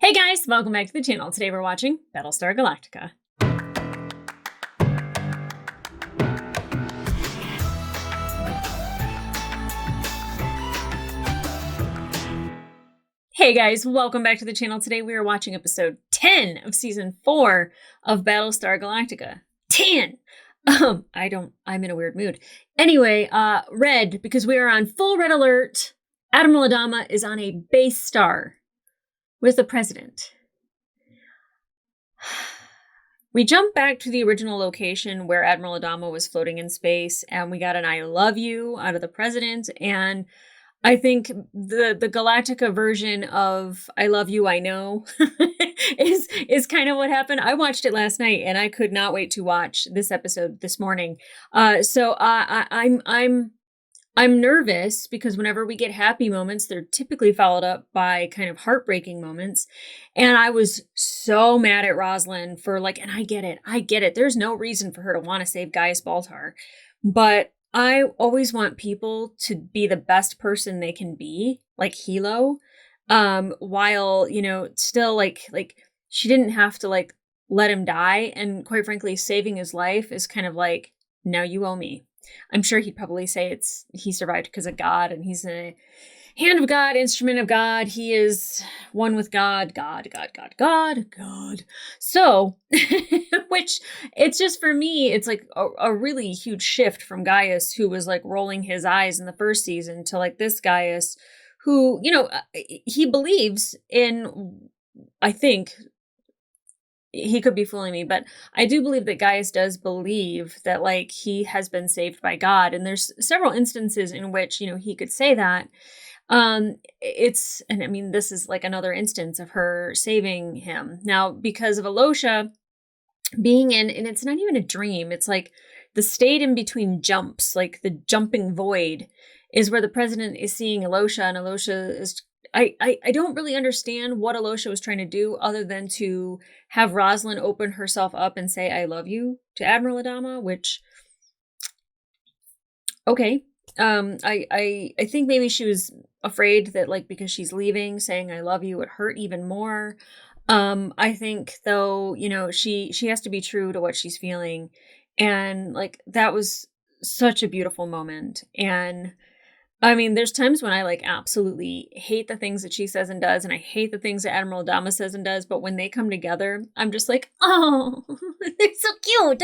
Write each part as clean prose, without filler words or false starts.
Hey guys, welcome back to the channel. Today we're watching Battlestar Galactica. Hey guys, welcome back to the channel. Today we are watching episode 10 of season 4 of Battlestar Galactica. 10! I'm in a weird mood. Anyway, red, because we are on full red alert. Admiral Adama is on a base star with the president. We jump back to the original location where Admiral Adama was floating in space, and we got an I love you out of the president. And I think the Galactica version of I love you, I know is kind of what happened. I watched it last night and I could not wait to watch this episode this morning. I'm nervous because whenever we get happy moments, they're typically followed up by kind of heartbreaking moments. And I was so mad at Rosalind for and I get it. There's no reason for her to want to save Gaius Baltar. But I always want people to be the best person they can be, like Hilo, while, still like she didn't have to let him die. And quite frankly, saving his life is kind of like, now you owe me. I'm sure he'd probably say he survived because of God, and he's a hand of God, instrument of God. He is one with God. So, which it's just for me, it's like a really huge shift from Gaius, who was rolling his eyes in the first season, to this Gaius who, he believes in, I think, he could be fooling me, but I do believe that Gaius does believe that he has been saved by God. And there's several instances in which, he could say that. This is another instance of her saving him. Now, because of Alosha being in, and it's not even a dream, it's the state in between jumps, the jumping void, is where the president is seeing Alosha, and Alosha is I don't really understand what Alosha was trying to do other than to have Rosalind open herself up and say, I love you to Admiral Adama, which, okay. I think maybe she was afraid that because she's leaving, saying I love you would hurt even more. I think though, she has to be true to what she's feeling. And that was such a beautiful moment. And I mean, there's times when I absolutely hate the things that she says and does, and I hate the things that Admiral Adama says and does, but when they come together, I'm just oh, they're so cute.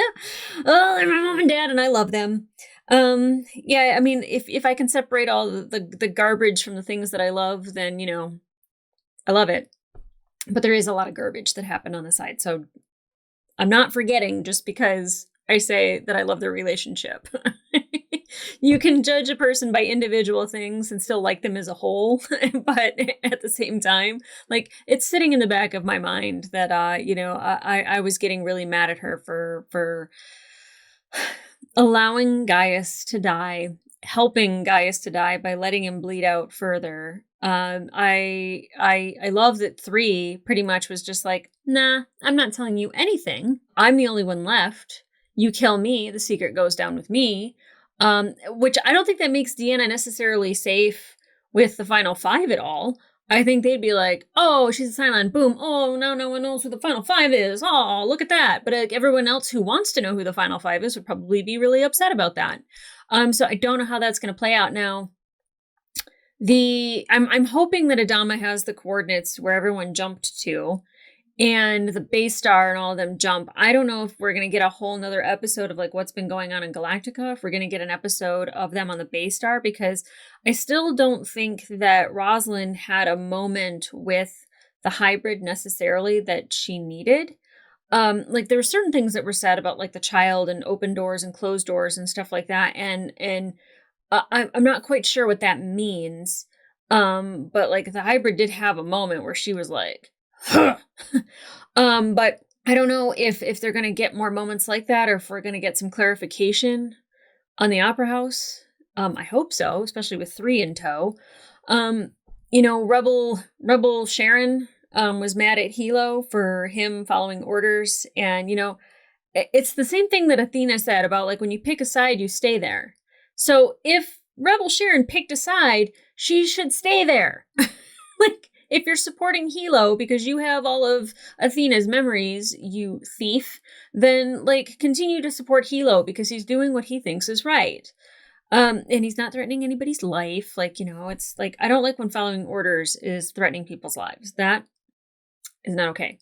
Oh, they're my mom and dad, and I love them. Yeah, I mean, if I can separate all the garbage from the things that I love, then, I love it. But there is a lot of garbage that happened on the side, so I'm not forgetting just because I say that I love their relationship. You can judge a person by individual things and still like them as a whole, but at the same time, it's sitting in the back of my mind that I was getting really mad at her for allowing Gaius to die, helping Gaius to die by letting him bleed out further. I love that 3 pretty much was just nah, I'm not telling you anything. I'm the only one left. You kill me, the secret goes down with me. Which I don't think that makes Deanna necessarily safe with the final 5 at all. I think they'd be oh, she's a Cylon, boom. Oh, no one knows who the final 5 is. Oh, look at that. But everyone else who wants to know who the final 5 is would probably be really upset about that. So I don't know how that's going to play out now. I'm hoping that Adama has the coordinates where everyone jumped to, and the base star and all of them jump. I don't know if we're going to get a whole nother episode of what's been going on in Galactica, if we're going to get an episode of them on the base star, because I still don't think that Rosalind had a moment with the hybrid necessarily that she needed. There were certain things that were said about the child and open doors and closed doors and stuff like that. And I'm not quite sure what that means. But the hybrid did have a moment where she was but I don't know if they're going to get more moments like that, or if we're going to get some clarification on the Opera House. I hope so, especially with 3 in tow. Rebel Sharon was mad at Hilo for him following orders, and it's the same thing that Athena said about when you pick a side, you stay there. So if Rebel Sharon picked a side, she should stay there. if you're supporting Hilo because you have all of Athena's memories, you thief, then like continue to support Hilo because he's doing what he thinks is right. And he's not threatening anybody's life. Like, it's like, I don't like when following orders is threatening people's lives. That is not okay.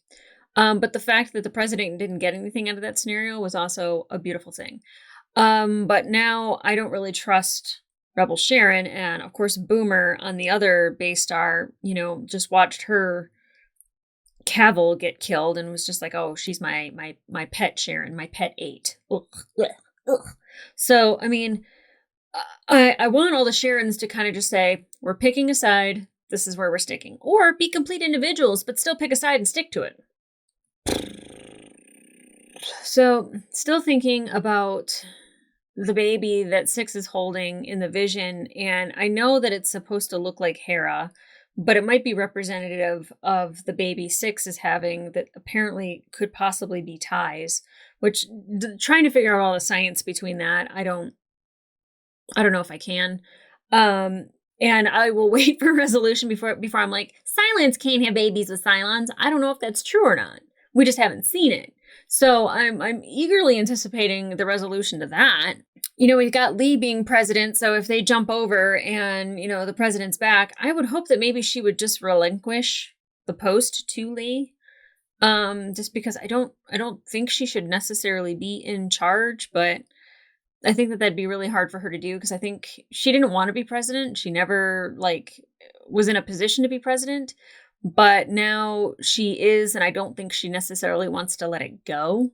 But the fact that the president didn't get anything out of that scenario was also a beautiful thing. But now I don't really trust Rebel Sharon, and of course Boomer on the other Battlestar, just watched her Cavill get killed and was just like, oh, she's my pet Sharon, my pet 8. Ugh, ugh, ugh. So, I mean, I want all the Sharons to kind of just say, we're picking a side, this is where we're sticking. Or be complete individuals, but still pick a side and stick to it. So, still thinking about the baby that Six is holding in the vision, and I know that it's supposed to look like Hera, but it might be representative of the baby Six is having that apparently could possibly be Ty's, which trying to figure out all the science between that, I don't know if I can. And I will wait for resolution before I'm like, Cylons can't have babies with Cylons. I don't know if that's true or not. We just haven't seen it. So I'm eagerly anticipating the resolution to that. We've got Lee being president, so if they jump over and, the president's back, I would hope that maybe she would just relinquish the post to Lee. Just because I don't think she should necessarily be in charge, but I think that that'd be really hard for her to do because I think she didn't want to be president. She never was in a position to be president. But now she is, and I don't think she necessarily wants to let it go,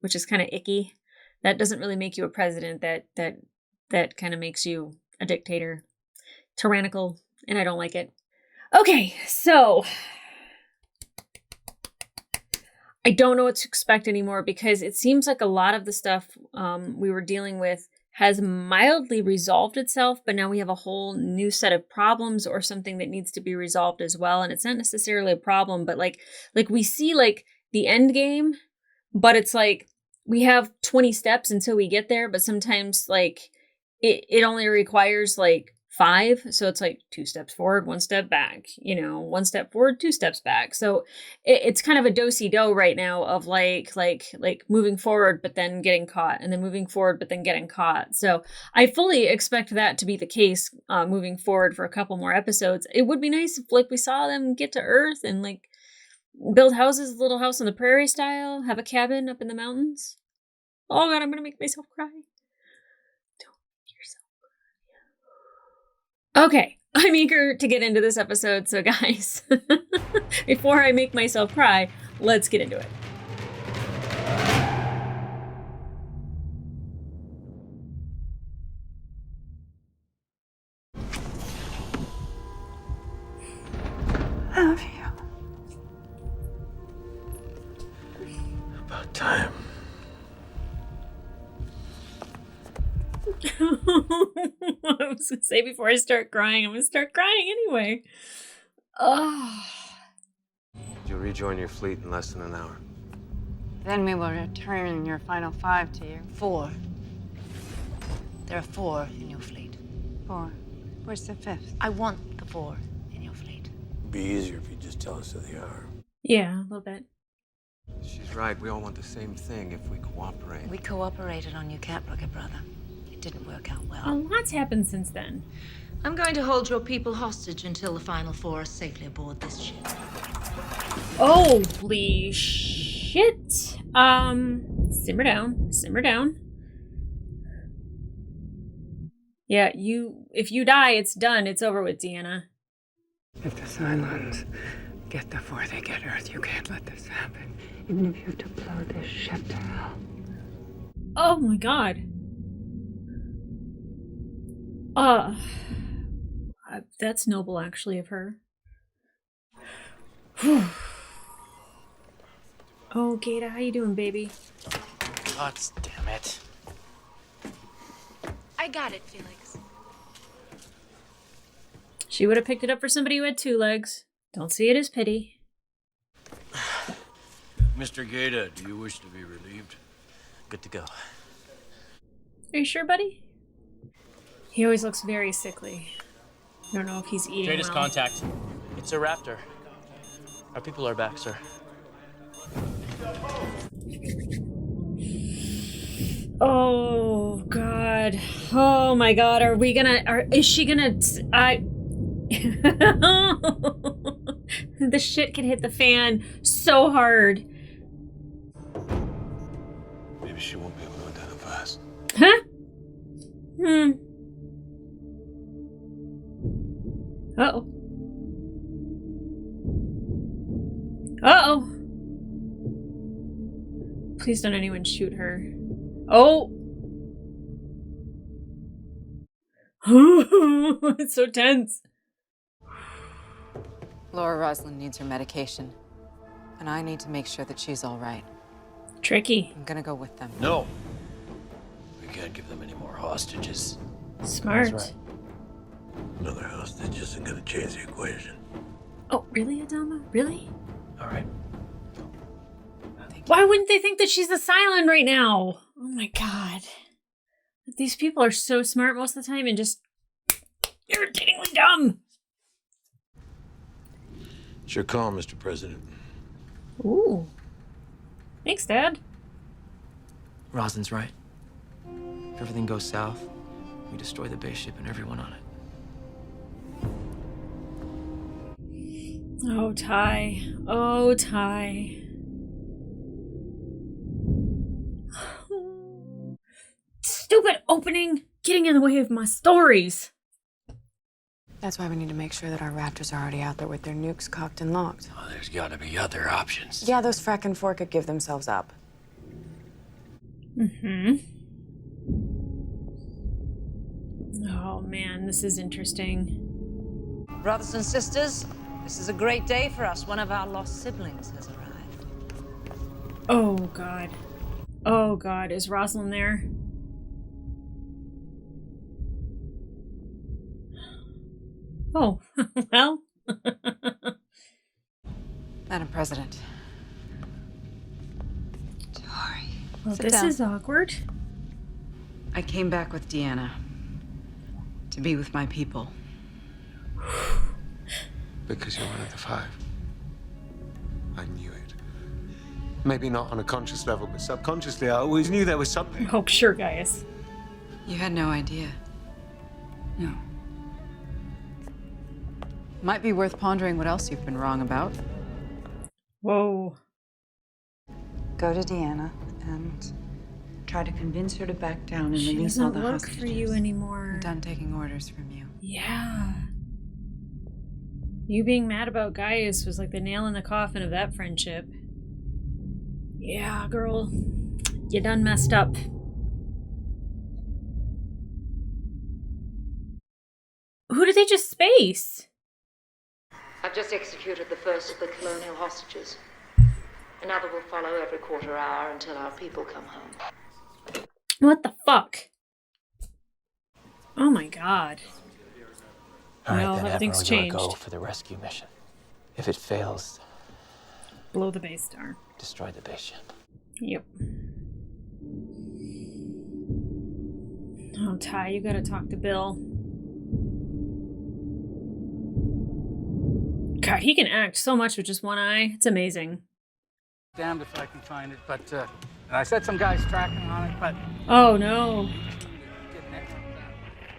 which is kind of icky. That doesn't really make you a president. That kind of makes you a dictator, tyrannical, and I don't like it. Okay, so I don't know what to expect anymore because it seems like a lot of the stuff we were dealing with has mildly resolved itself, but now we have a whole new set of problems or something that needs to be resolved as well. And it's not necessarily a problem, but like we see like the end game, but it's like we have 20 steps until we get there. But sometimes like it only requires like 5. So it's like 2 steps forward, 1 step back, 1 step forward, 2 steps back. So it's kind of a do-si-do right now of like moving forward, but then getting caught, and then moving forward, but then getting caught. So I fully expect that to be the case moving forward for a couple more episodes. It would be nice if we saw them get to Earth and build houses, Little House on the Prairie style, have a cabin up in the mountains. Oh God, I'm going to make myself cry. Okay, I'm eager to get into this episode, so guys, before I make myself cry, let's get into it. I love you. About time. I was going to say before I start crying, I'm going to start crying anyway. Oh. You'll rejoin your fleet in less than an hour. Then we will return your final 5 to you. 4. There are 4 in your fleet. 4. Where's the 5th? I want the 4 in your fleet. It'd be easier if you just tell us who they are. Yeah, a little bit. She's right. We all want the same thing if we cooperate. We cooperated on your cat rocket, brother. It didn't work out well. A lot's happened since then. I'm going to hold your people hostage until the final 4 are safely aboard this ship. Holy shit. Simmer down. Yeah, if you die, it's done. It's over with, Deanna. If the Cylons get before they get Earth, you can't let this happen. Even if you have to blow this ship to hell. Oh my God. That's noble, actually, of her. Oh, Gata, how you doing, baby? God damn it. I got it, Felix. She would have picked it up for somebody who had 2 legs. Don't see it as pity. Mr. Gata, do you wish to be relieved? Good to go. Are you sure, buddy? He always looks very sickly. I don't know if he's eating Greatest well. contact. It's a raptor. Our people are back, sir. Oh God. Oh my God. Are we gonna, is she gonna, the shit can hit the fan so hard. Maybe she won't be able to identify us. Huh? Hmm. Uh-oh. Uh-oh. Please don't anyone shoot her. Oh! It's so tense. Laura Roslin needs her medication. And I need to make sure that she's all right. Tricky. I'm gonna go with them. No. We can't give them any more hostages. Smart. That's right. Another hostage isn't gonna change the equation. Oh, really, Adama? Really? All right. Why wouldn't they think that she's a Cylon right now? Oh my God. These people are so smart most of the time and just irritatingly dumb. It's your call, Mr. President. Ooh. Thanks, Dad. Roslin's right. If everything goes south, we destroy the base ship and everyone on it. Oh, Ty. Oh, Ty. Stupid opening, getting in the way of my stories. That's why we need to make sure that our Raptors are already out there with their nukes cocked and locked. Oh, there's got to be other options. Yeah, those frack and four could give themselves up. Mm-hmm. Oh man, this is interesting. Brothers and sisters, this is a great day for us. One of our lost siblings has arrived. Oh God. Oh God, is Rosalind there? Oh, well. Madam President. Sorry. Well, Sit this down. is awkward. I came back with Deanna to be with my people. Because you're one of the five. I knew it. Maybe not on a conscious level, but subconsciously, I always knew there was something. Oh, sure, guys. You had no idea. No. Might be worth pondering what else you've been wrong about. Whoa. Go to Deanna and try to convince her to back down and She release all doesn't the work hostages. for you anymore. I'm done taking orders from you. Yeah. You being mad about Gaius was like the nail in the coffin of that friendship. Yeah, girl. You done messed up. Who did they just space? I've just executed the first of the colonial hostages. Another will follow every quarter hour until our people come home. What the fuck? Oh my God. All right, Well, then, everything's Admiral, you gotta go changed. for the rescue mission. If it fails, Blow the base star. destroy the base ship. Yep. Oh, Ty, you gotta talk to Bill. God, he can act so much with just one eye. It's amazing. Damned if I can find it, but and I said some guys tracking on it, but Oh no. getting it.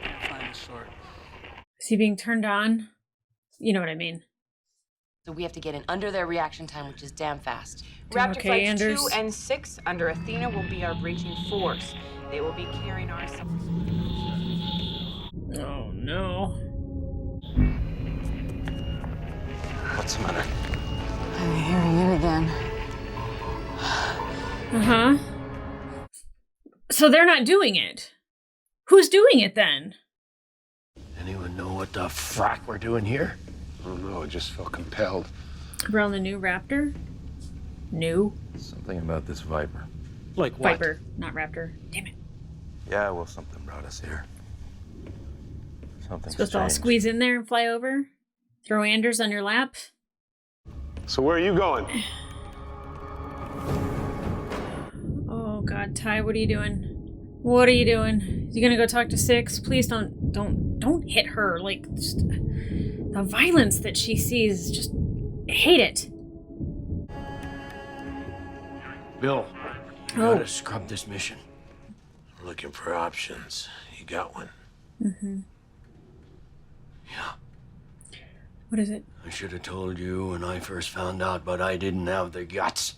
Can't find the short. Is he being turned on? You know what I mean. So we have to get in under their reaction time, which is damn fast. Raptor Okay, Flights Anders. 2 and 6 under Athena will be our breaching force. They will be carrying our... Oh no. What's the matter? I'm hearing it again. Uh-huh. So they're not doing it. Who's doing it then? Anyone know what the frack we're doing here? I don't know, I just felt compelled. Around the new Raptor? New? Something about this Viper. Like what? Viper, not Raptor. Damn it. Yeah, well, something brought us here. Something Supposed to all squeeze in there and fly over? Throw Anders on your lap? So where are you going? Oh God, Ty, what are you doing? What are you doing? You gonna go talk to Six? Please don't hit her. Like, just The violence that she sees, just hate it. Bill, You Oh. gotta scrub this mission. looking for options. You got one? Mm-hmm. Yeah. What is it? I should have told you when I first found out, but I didn't have the guts.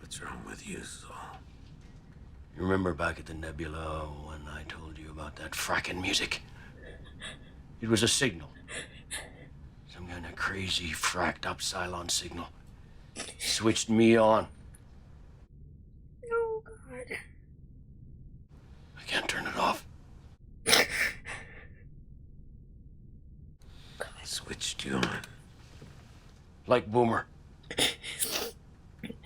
What's wrong with you, Saul? You remember back at the Nebula when I told you about that fracking music? It was a signal. Some kind of crazy, fracked up Cylon signal. Switched me on. Oh, God. I can't turn it off. Switched you on. Like Boomer.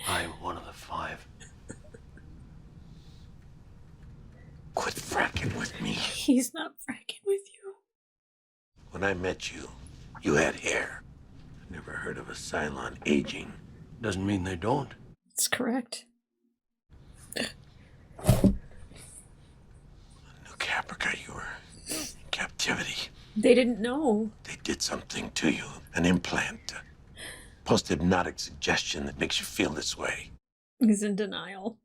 I'm one of the 5. Quit fracking with me. He's not fracking with you. When I met you, you had hair. Never heard of a Cylon aging. Doesn't mean they don't. That's correct. New Caprica, you were in captivity. They didn't know. They did something to you. An implant. Post-hypnotic suggestion that makes you feel this way. He's in denial.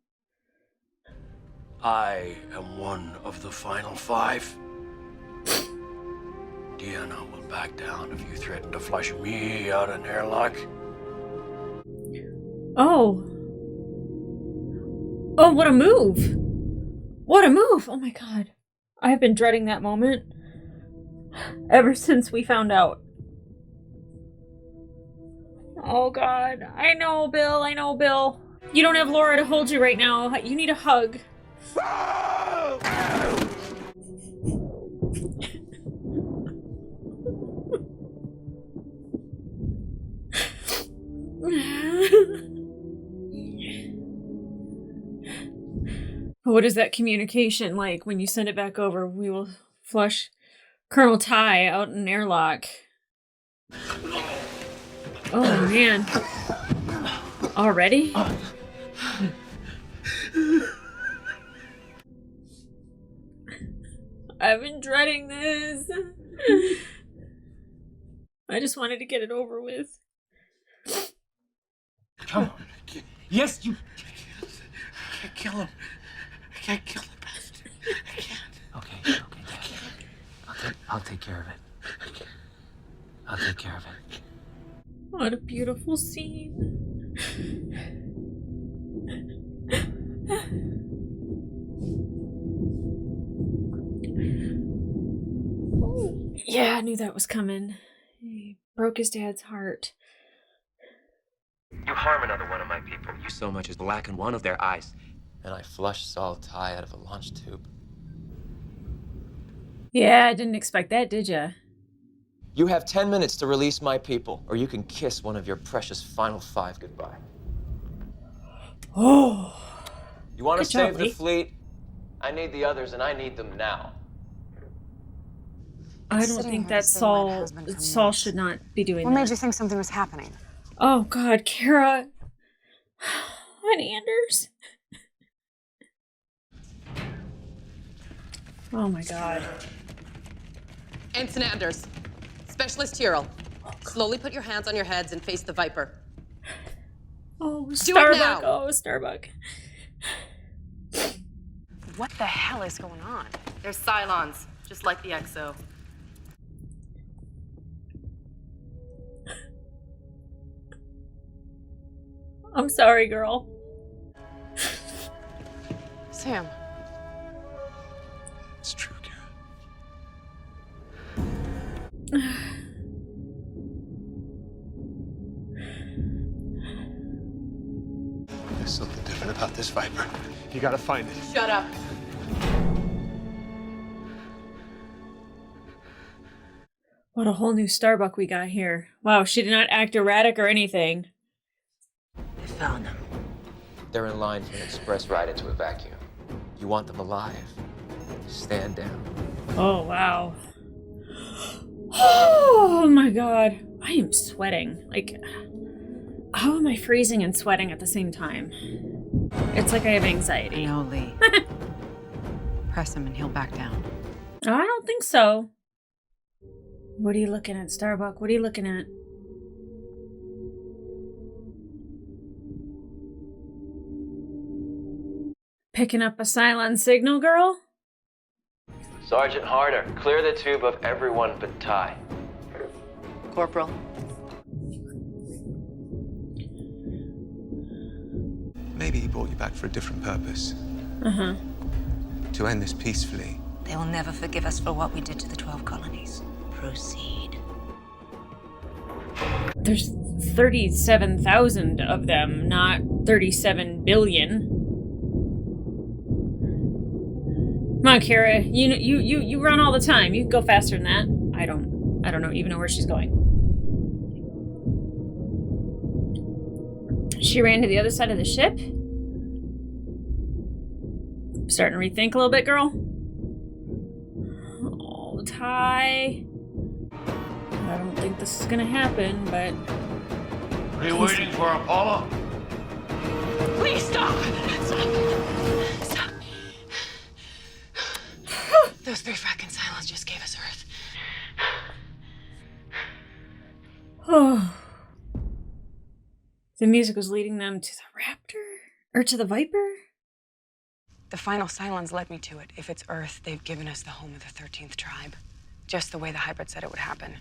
I am one of the final 5. Deanna will back down if you threaten to flush me out an airlock. Oh. Oh, what a move. What a move. Oh my God. I've been dreading that moment ever since we found out. Oh God. I know, Bill. I know, Bill. You don't have Laura to hold you right now. You need a hug. What is that communication like when you send it back over? We will flush Colonel Ty out in an airlock. Oh man. Already? I've been dreading this. I just wanted to get it over with. Come on. Yes, you. I can't kill him. I can't kill the bastard. I can't. Okay, Dad. I'll take care of it. I'll take care of it. What a beautiful scene. Oh, yeah, I knew that was coming. He broke his dad's heart. You harm another one of my people. You so much as blacken one of their eyes. And I flushed Saul Ty out of a launch tube. Yeah, I didn't expect that, did ya? You have 10 minutes to release my people, or you can kiss one of your precious final 5 goodbye. Oh. You want to Good job, save the Lee. fleet? I need the others, and I need them now. I don't Sitting think here that to save my Saul husband from Saul this. should not be doing What that. made you think something was happening? Oh God, Kara and Anders. Oh my God. Ensign Anders, Specialist Tyrrell. Slowly put your hands on your heads and face the Viper. Oh, Do it Starbuck. now. Oh, Starbuck. What the hell is going on? They're Cylons, just like the XO. I'm sorry, girl. Sam. It's true, Kara. There's something different about this Viper. You gotta find it. Shut up. What a whole new Starbuck we got here. Wow, she did not act erratic or anything. I found them. They're in line for an express ride into a vacuum. You want them alive. Stand down. Oh, wow. Oh my God. I am sweating. Like, how am I freezing and sweating at the same time? It's like I have anxiety. I know, Lee. Press him and he'll back down. Oh, I don't think so. What are you looking at, Starbuck? What are you looking at? Picking up a Cylon signal, girl? Sergeant Harder, clear the tube of everyone but Ty. Corporal. Maybe he brought you back for a different purpose. Uh-huh. To end this peacefully. They will never forgive us for what we did to the 12 colonies. Proceed. There's 37,000 of them, not 37 billion. Come on, Kara. You run all the time. You can go faster than that. I don't even know where she's going. She ran to the other side of the ship? Starting to rethink a little bit, girl. Oh, Ty. I don't think this is gonna happen, but... Are you waiting for Apollo? Please stop! Stop. Those 3 fracking Cylons just gave us Earth. Oh. The music was leading them to the Raptor? Or to the Viper? The final Cylons led me to it. If it's Earth, they've given us the home of the 13th tribe. Just the way the hybrid said it would happen.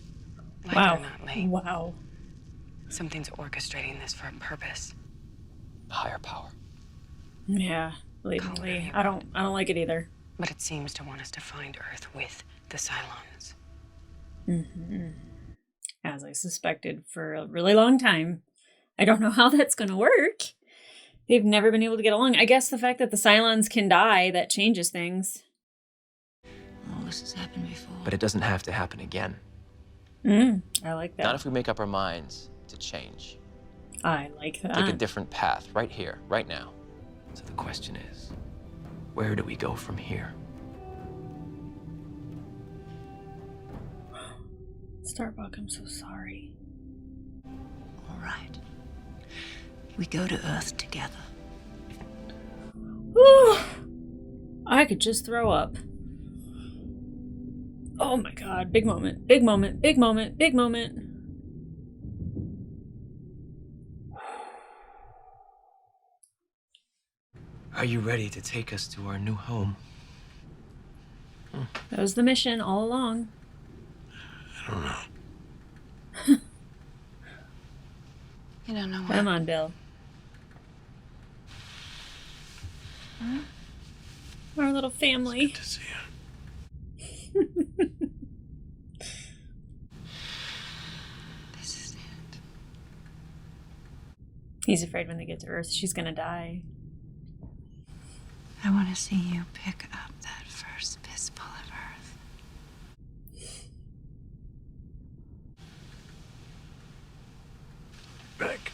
Like Wow. it or not, Lee. Wow. Something's orchestrating this for a purpose. Higher power. Yeah, believe me, I don't like it either. But it seems to want us to find Earth with the Cylons. Mm-hmm. As I suspected for a really long time. I don't know how that's going to work. They've never been able to get along. I guess the fact that the Cylons can die, that changes things. All this has happened before. But it doesn't have to happen again. I like that. Not if we make up our minds to change. I like that. Take a different path, right here, right now. So the question is, where do we go from here? Starbuck, I'm so sorry. All right. We go to Earth together. Whew. I could just throw up. Oh my god, big moment, big moment, big moment, big moment. Are you ready to take us to our new home? That was the mission all along. I don't know. You don't know what? Come on, Bill. Huh? Our little family. Good to see you. This is it. He's afraid when they get to Earth, she's gonna die. I want to see you pick up that first fistful of Earth. Back.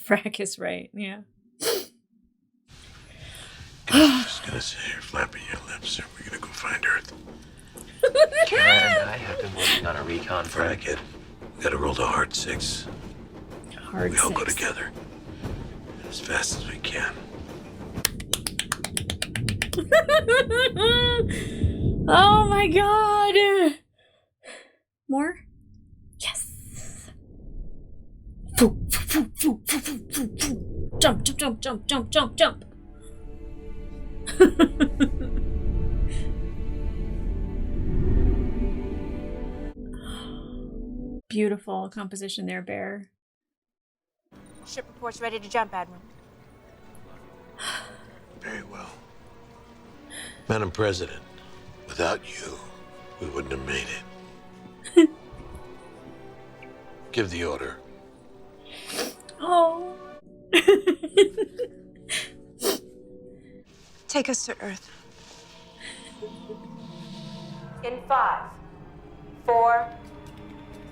Frack is right, yeah. I'm just gonna sit here flapping your lips, and we're gonna go find Earth. Kara and I have been working on a recon for... Frack it. We gotta roll to hard 6. Hard We all go 6. together. As fast as we can. Oh my god! More? Yes! Jump, jump, jump, jump, jump, jump, jump! Beautiful composition there, Bear. Ship report's ready to jump, Admiral. Very well. Madam President, without you, we wouldn't have made it. Give the order. Oh. Take us to Earth. In 5, 4,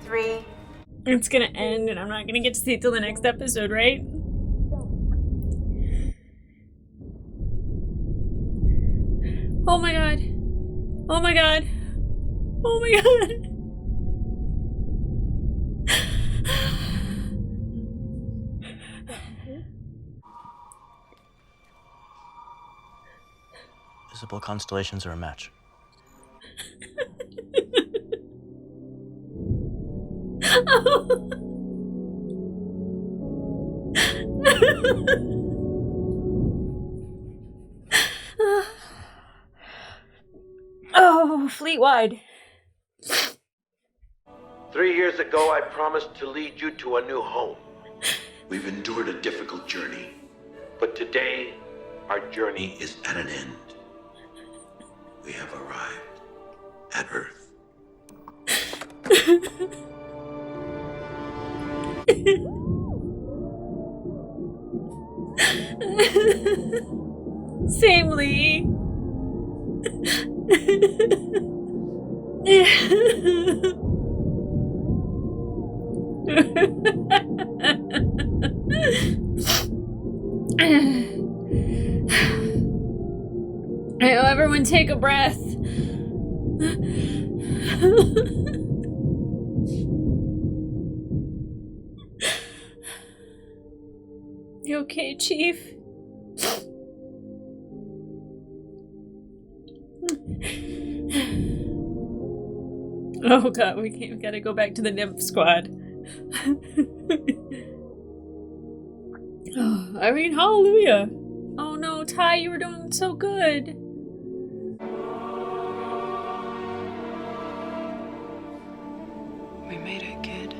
3. It's gonna end and I'm not gonna get to see it till the next episode, right? Oh my god. Oh my god. Oh my god. Visible constellations are a match. Oh, Fleetwide. 3 years ago, I promised to lead you to a new home. We've endured a difficult journey, but today, our journey is at an end. We have arrived at Earth. Same, Lee. Everyone take a breath. You okay, Chief? Oh god, we gotta go back to the nymph squad. Oh, I mean, hallelujah. Oh no, Ty, you were doing so good. We made it, kid.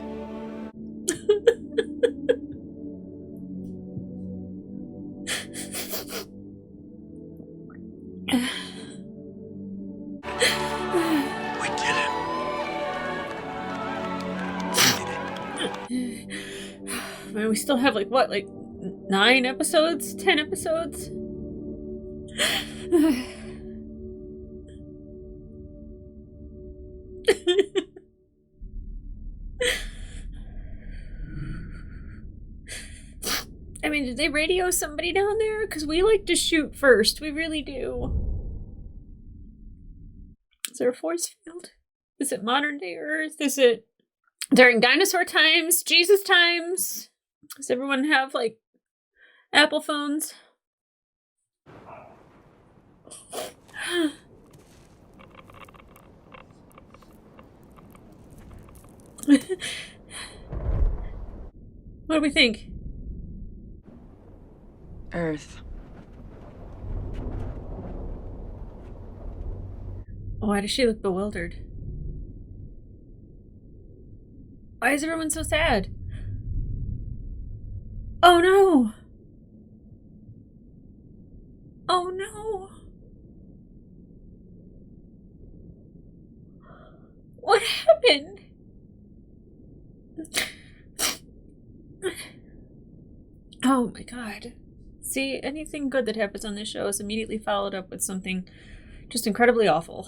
We did it. Man, we still have like 9 episodes? 10 episodes? I mean, did they radio somebody down there? Because we like to shoot first. We really do. Is there a force field? Is it modern day Earth? Is it during dinosaur times? Jesus times? Does everyone have, like, Apple phones? What do we think? Earth. Why does she look bewildered? Why is everyone so sad? Oh no! Oh no! What happened? Oh my god. See, anything good that happens on this show is immediately followed up with something just incredibly awful.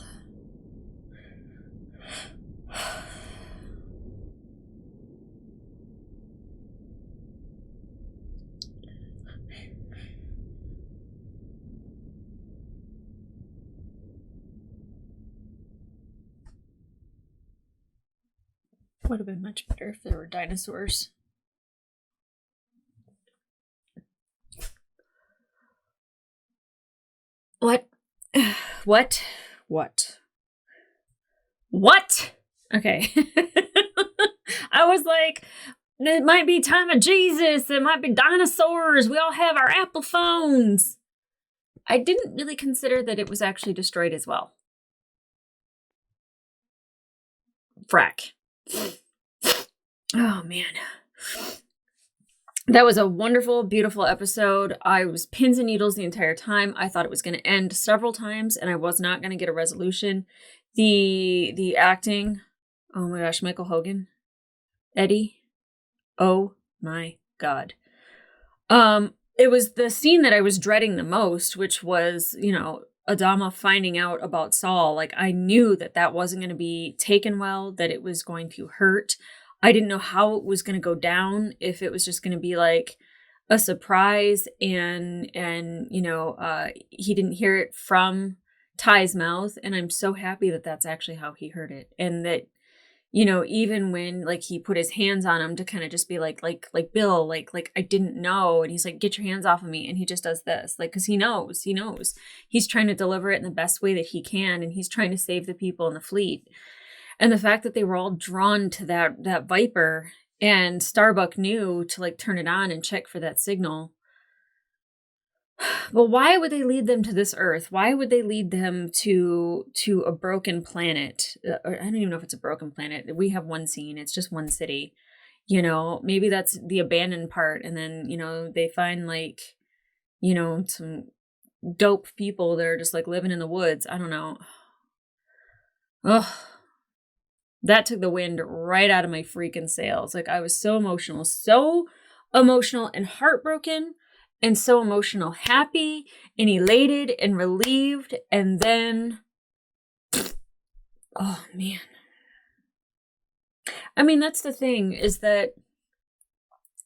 Would have been much better if there were dinosaurs. What? What? What? What? Okay. I was like, it might be time of Jesus. It might be dinosaurs. We all have our Apple phones. I didn't really consider that it was actually destroyed as well. Frack. Oh, man. That was a wonderful, beautiful episode. I was pins and needles the entire time. I thought it was going to end several times, and I was not going to get a resolution. The acting, oh my gosh, Michael Hogan, Eddie, oh my god. It was the scene that I was dreading the most, which was, Adama finding out about Saul. Like, I knew that that wasn't going to be taken well, that it was going to hurt. I didn't know how it was going to go down, if it was just going to be like a surprise and he didn't hear it from Ty's mouth. And I'm so happy that that's actually how he heard it. And that, even when like he put his hands on him to kind of just be like Bill, like I didn't know. And he's like, get your hands off of me. And he just does this, like, cause he knows he's trying to deliver it in the best way that he can. And he's trying to save the people in the fleet. And the fact that they were all drawn to that Viper, and Starbuck knew to like turn it on and check for that signal. But why would they lead them to this Earth? Why would they lead them to a broken planet? Or I don't even know if it's a broken planet. We have one scene. It's just one city. You know, maybe that's the abandoned part. And then, you know, they find like, you know, some dope people that are just like living in the woods. I don't know. Ugh. That took the wind right out of my freaking sails. Like, I was so emotional and heartbroken, and so emotional, happy and elated and relieved. And then, oh man. I mean, that's the thing, is that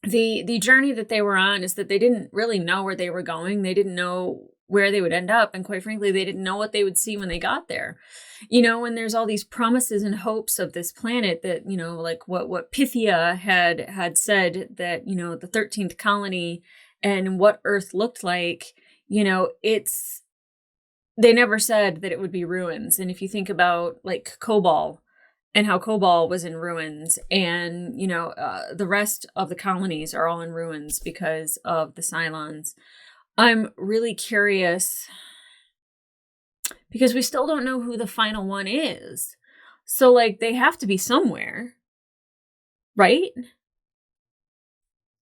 the journey that they were on is that they didn't really know where they were going. They didn't know where they would end up. And quite frankly, they didn't know what they would see when they got there. You know, when there's all these promises and hopes of this planet that, you know, like what Pythia had said, that, you know, the 13th colony and what Earth looked like, you know, they never said that it would be ruins. And if you think about like Kobol and how Kobol was in ruins, and, you know, the rest of the colonies are all in ruins because of the Cylons. I'm really curious because we still don't know who the final one is. So like, they have to be somewhere, right?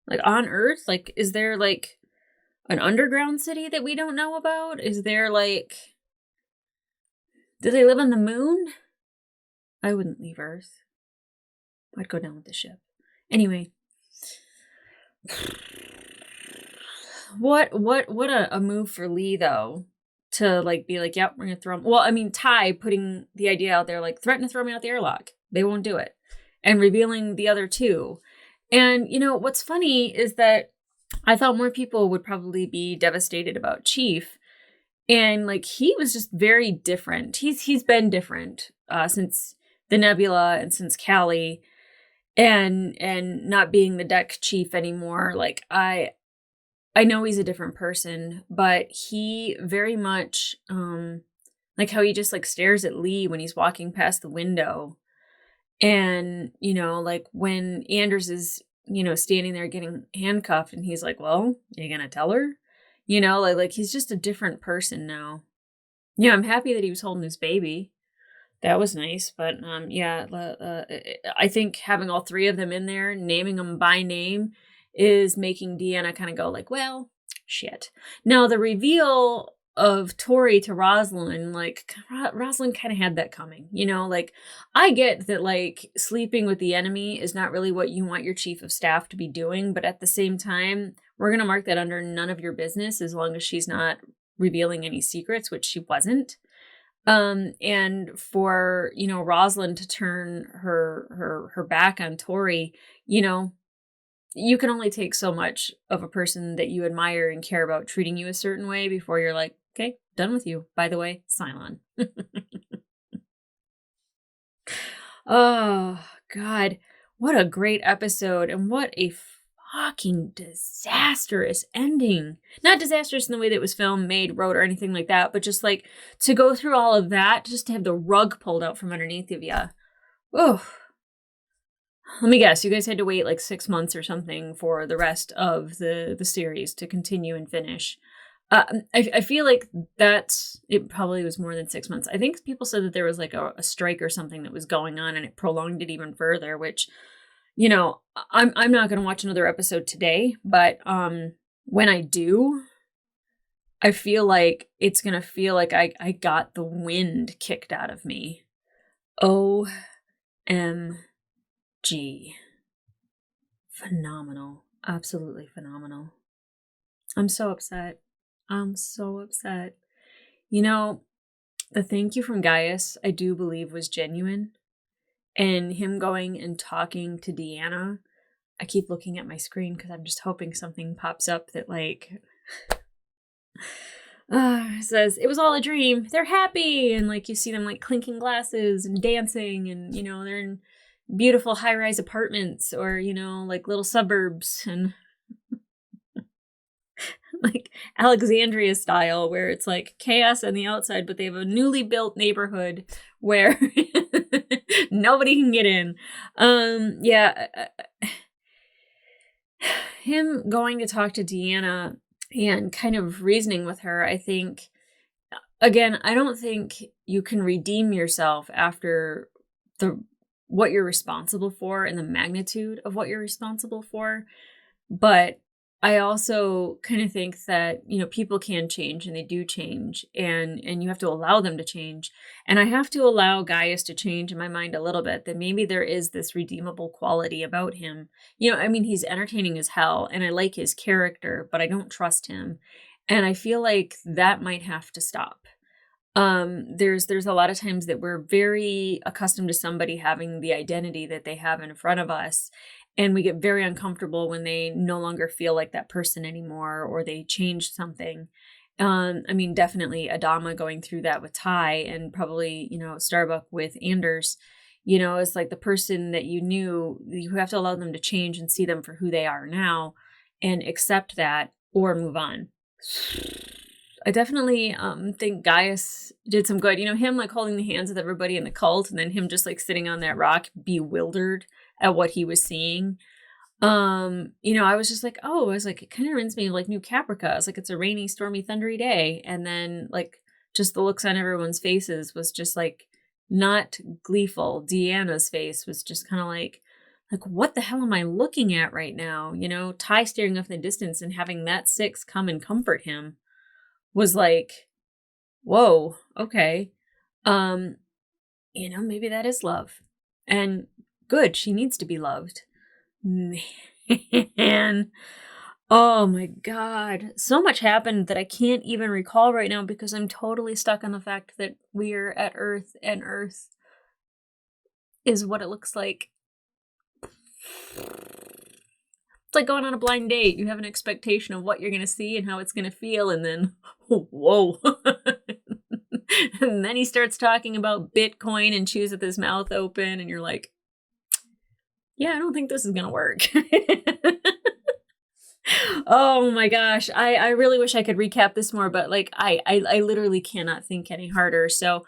Like on Earth, like, is there like an underground city that we don't know about? Is there like, do they live on the moon? I wouldn't leave Earth. I'd go down with the ship. Anyway. What a move for Lee, though, to like be like, yep, we're gonna throw him. Well, I mean, Ty putting the idea out there, like, threaten to throw me out the airlock. They won't do it. And revealing the other two. And, you know, what's funny is that I thought more people would probably be devastated about Chief. And like, he was just very different. He's been different since the Nebula and since Callie, and not being the deck chief anymore. Like, I know he's a different person, but he very much, like how he just like stares at Lee when he's walking past the window. And, you know, like when Anders is, you know, standing there getting handcuffed and he's like, well, you gonna tell her? You know, like he's just a different person now. Yeah, I'm happy that he was holding his baby. That was nice. But I think having all three of them in there, naming them by name, is making Deanna kind of go like, well, shit. Now, the reveal of Tori to Rosalind, like, Rosalind kind of had that coming, you know, like, I get that, like, sleeping with the enemy is not really what you want your chief of staff to be doing, but at the same time, we're going to mark that under none of your business as long as she's not revealing any secrets, which she wasn't. And for, you know, Rosalind to turn her back on Tori, you know, you can only take so much of a person that you admire and care about treating you a certain way before you're like, okay, done with you. By the way, Cylon. Oh, God. What a great episode. And what a fucking disastrous ending. Not disastrous in the way that it was filmed, made, wrote, or anything like that, but just like to go through all of that, just to have the rug pulled out from underneath of you. Oh. Let me guess, you guys had to wait like 6 months or something for the rest of the series to continue and finish. I feel like it probably was more than 6 months. I think people said that there was like a strike or something that was going on and it prolonged it even further, which, you know, I'm not going to watch another episode today, but when I do, I feel like it's going to feel like I got the wind kicked out of me. OMG. Phenomenal. Absolutely phenomenal. I'm so upset. You know, the thank you from Gaius, I do believe, was genuine. And him going and talking to Deanna, I keep looking at my screen because I'm just hoping something pops up that, like, says, it was all a dream. They're happy. And, like, you see them, like, clinking glasses and dancing. And, you know, they're in beautiful high-rise apartments or, you know, like, little suburbs. And like Alexandria style, where it's like chaos on the outside, but they have a newly built neighborhood where Nobody can get in. Yeah. Him going to talk to Deanna and kind of reasoning with her, I think, again, I don't think you can redeem yourself after what you're responsible for and the magnitude of what you're responsible for. But I also kind of think that, people can change and they do change, and you have to allow them to change. And I have to allow Gaius to change in my mind a little bit, that maybe there is this redeemable quality about him. He's entertaining as hell and I like his character, but I don't trust him. And I feel like that might have to stop. There's a lot of times that we're very accustomed to somebody having the identity that they have in front of us, and we get very uncomfortable when they no longer feel like that person anymore, or they change something. Definitely Adama going through that with Ty, and probably, Starbuck with Anders. It's like the person that you knew, you have to allow them to change and see them for who they are now and accept that or move on. I definitely think Gaius did some good. Him like holding the hands of everybody in the cult, and then him just like sitting on that rock bewildered at what he was seeing. I was just like, it kind of reminds me of like New Caprica. I was like, it's a rainy, stormy, thundery day. And then like just the looks on everyone's faces was just like not gleeful. Deanna's face was just kind of like, what the hell am I looking at right now? Ty staring off in the distance and having that six come and comfort him was like, whoa, okay. Maybe that is love. And good, she needs to be loved. Man, oh my God. So much happened that I can't even recall right now because I'm totally stuck on the fact that we're at Earth and Earth is what it looks like. It's like going on a blind date. You have an expectation of what you're going to see and how it's going to feel, and then, whoa. And then he starts talking about Bitcoin and chews with his mouth open, and you're like, yeah, I don't think this is going to work. Oh my gosh. I really wish I could recap this more, but like I literally cannot think any harder. So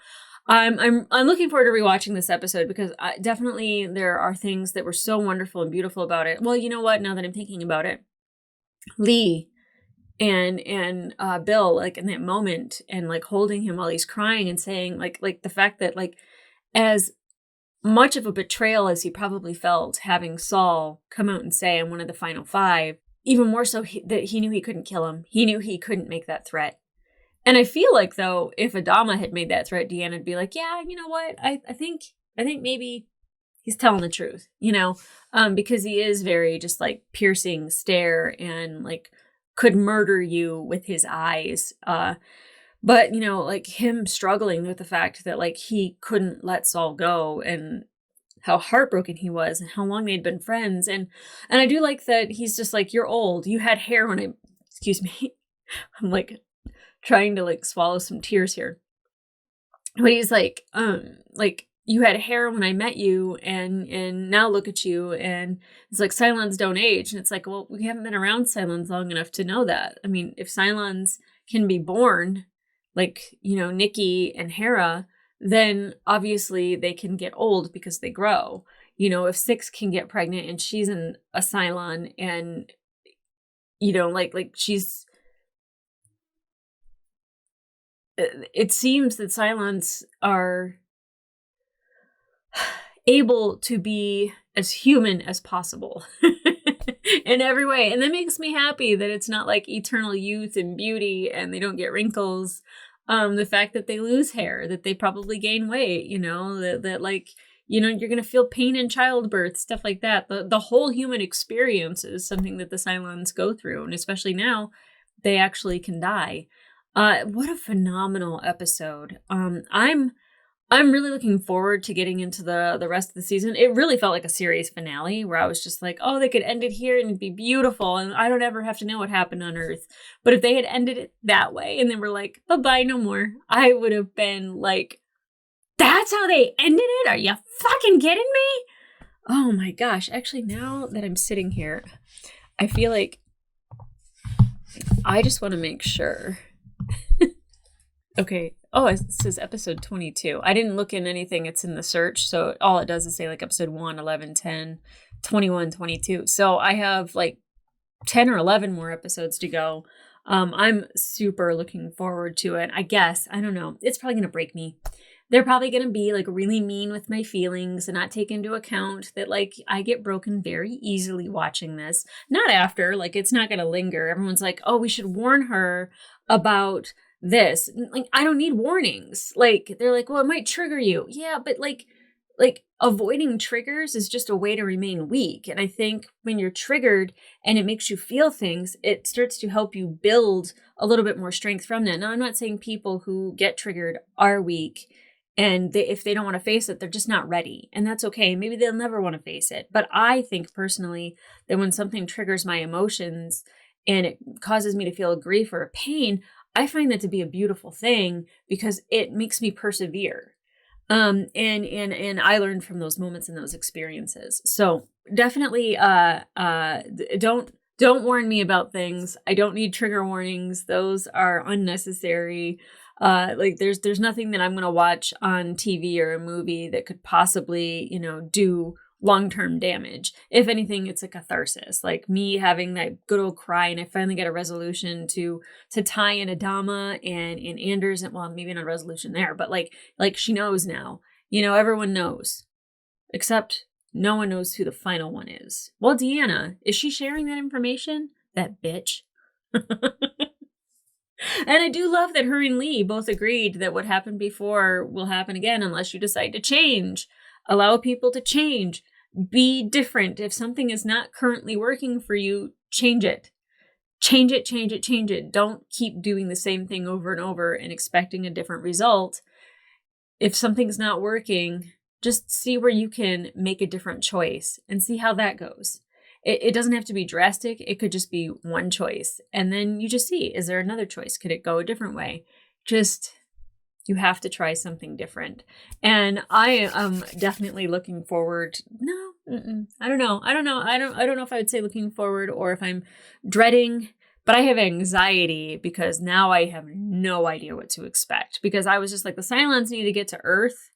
I'm looking forward to rewatching this episode because definitely there are things that were so wonderful and beautiful about it. Well, you know what? Now that I'm thinking about it, Lee and Bill, like in that moment, and like holding him while he's crying and saying like the fact that like as much of a betrayal as he probably felt having Saul come out and say I'm one of the final five, even more so that he knew he couldn't kill him. He knew he couldn't make that threat. And I feel like, though, if Adama had made that threat, Deanna would be like, yeah, you know what? I think maybe he's telling the truth, because he is very just like piercing stare and like could murder you with his eyes. But, like him struggling with the fact that like he couldn't let Saul go, and how heartbroken he was and how long they'd been friends. And I do like that he's just like, you're old. You had hair when excuse me. I'm like trying to like swallow some tears here. But he's like you had hair when I met you, and now look at you. And it's like Cylons don't age. And it's like, well, we haven't been around Cylons long enough to know that. I mean, if Cylons can be born, like, Nikki and Hera, then obviously they can get old because they grow. If Six can get pregnant and she's a Cylon, and, like she's, it seems that Cylons are able to be as human as possible in every way. And that makes me happy that it's not like eternal youth and beauty and they don't get wrinkles. The fact that they lose hair, that they probably gain weight, that like, you're going to feel pain in childbirth, stuff like that. The whole human experience is something that the Cylons go through. And especially now, they actually can die. What a phenomenal episode. I'm really looking forward to getting into the rest of the season. It really felt like a series finale where I was just like, oh, they could end it here and it'd be beautiful, and I don't ever have to know what happened on Earth. But if they had ended it that way and then were like, bye-bye, no more, I would have been like, that's how they ended it? Are you fucking kidding me? Oh my gosh. Actually, now that I'm sitting here, I feel like I just want to make sure. Okay. Oh, it says episode 22. I didn't look in anything. It's in the search. So all it does is say like episode 1, 11, 10, 21, 22. So I have like 10 or 11 more episodes to go. I'm super looking forward to it. I guess. I don't know. It's probably going to break me. They're probably going to be like really mean with my feelings and not take into account that like I get broken very easily watching this. Not after, like it's not going to linger. Everyone's like, oh, we should warn her about this. Like, I don't need warnings. Like, they're like, well, it might trigger you. Yeah, but like avoiding triggers is just a way to remain weak. And I think when you're triggered and it makes you feel things, it starts to help you build a little bit more strength from that. Now, I'm not saying people who get triggered are weak. And if they don't want to face it, they're just not ready. And that's okay. Maybe they'll never want to face it. But I think personally that when something triggers my emotions and it causes me to feel a grief or a pain, I find that to be a beautiful thing because it makes me persevere. And I learned from those moments and those experiences. So definitely, don't warn me about things. I don't need trigger warnings. Those are unnecessary. Like there's nothing that I'm going to watch on TV or a movie that could possibly, do long-term damage. If anything, it's a catharsis, like me having that good old cry. And I finally get a resolution to tie in Adama and Anders. And well, maybe not a resolution there, but like she knows now, everyone knows, except no one knows who the final one is. Well, Deanna, is she sharing that information? That bitch. And I do love that her and Lee both agreed that what happened before will happen again unless you decide to change. Allow people to change. Be different. If something is not currently working for you, change it. Change it, change it, change it. Don't keep doing the same thing over and over and expecting a different result. If something's not working, just see where you can make a different choice and see how that goes. It doesn't have to be drastic. It could just be one choice. And then you just see, is there another choice? Could it go a different way? You have to try something different. And I am definitely looking forward. I don't know. I don't know if I would say looking forward or if I'm dreading, but I have anxiety because now I have no idea what to expect, because I was just like, the Cylons need to get to Earth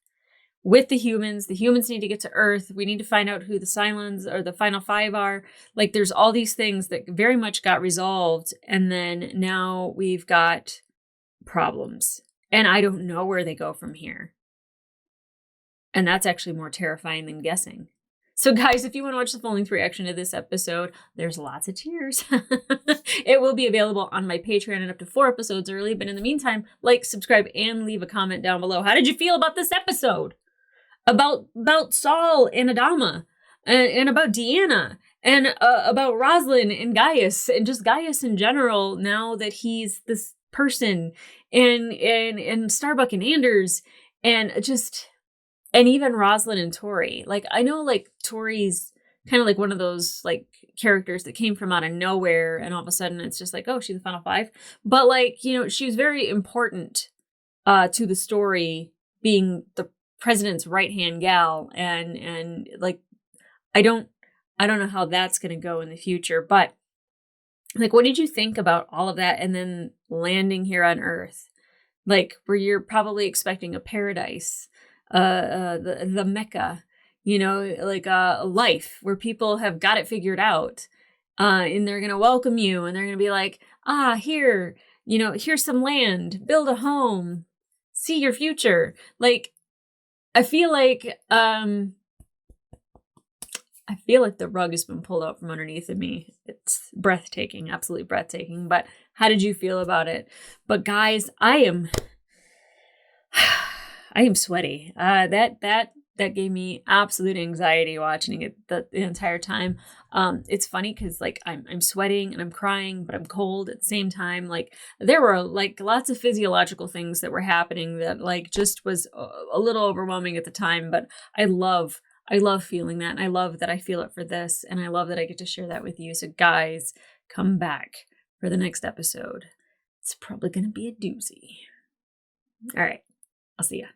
with the humans need to get to Earth. We need to find out who the Cylons or the final 5 are. Like, there's all these things that very much got resolved. And then now we've got problems. And I don't know where they go from here. And that's actually more terrifying than guessing. So guys, if you want to watch the full length reaction to this episode, there's lots of tears. It will be available on my Patreon and up to 4 episodes early. But in the meantime, like, subscribe, and leave a comment down below. How did you feel about this episode? About Saul and Adama, and about Deanna, and about Rosalind and Gaius, and just Gaius in general, now that he's this person, and Starbuck and Anders, and even Rosalind and Tori. Like, I know, like, Tori's kind of like one of those, like, characters that came from out of nowhere, and all of a sudden it's just like, oh, she's the final 5. But, like, she was very important to the story, being the president's right-hand gal, and like, I don't know how that's going to go in the future, but like, what did you think about all of that and then landing here on Earth? Like, where you're probably expecting a paradise, the Mecca, like a life where people have got it figured out, and they're going to welcome you, and they're going to be like, here, here's some land, build a home, see your future. Like, I feel like the rug has been pulled out from underneath of me. It's breathtaking, absolutely breathtaking. But how did you feel about it? But guys, I am sweaty. That gave me absolute anxiety watching it the entire time. It's funny because, like, I'm sweating and I'm crying, but I'm cold at the same time. Like, there were like lots of physiological things that were happening that, like, just was a little overwhelming at the time. But I love feeling that, and I love that I feel it for this, and I love that I get to share that with you. So guys, come back for the next episode. It's probably going to be a doozy. All right, I'll see ya.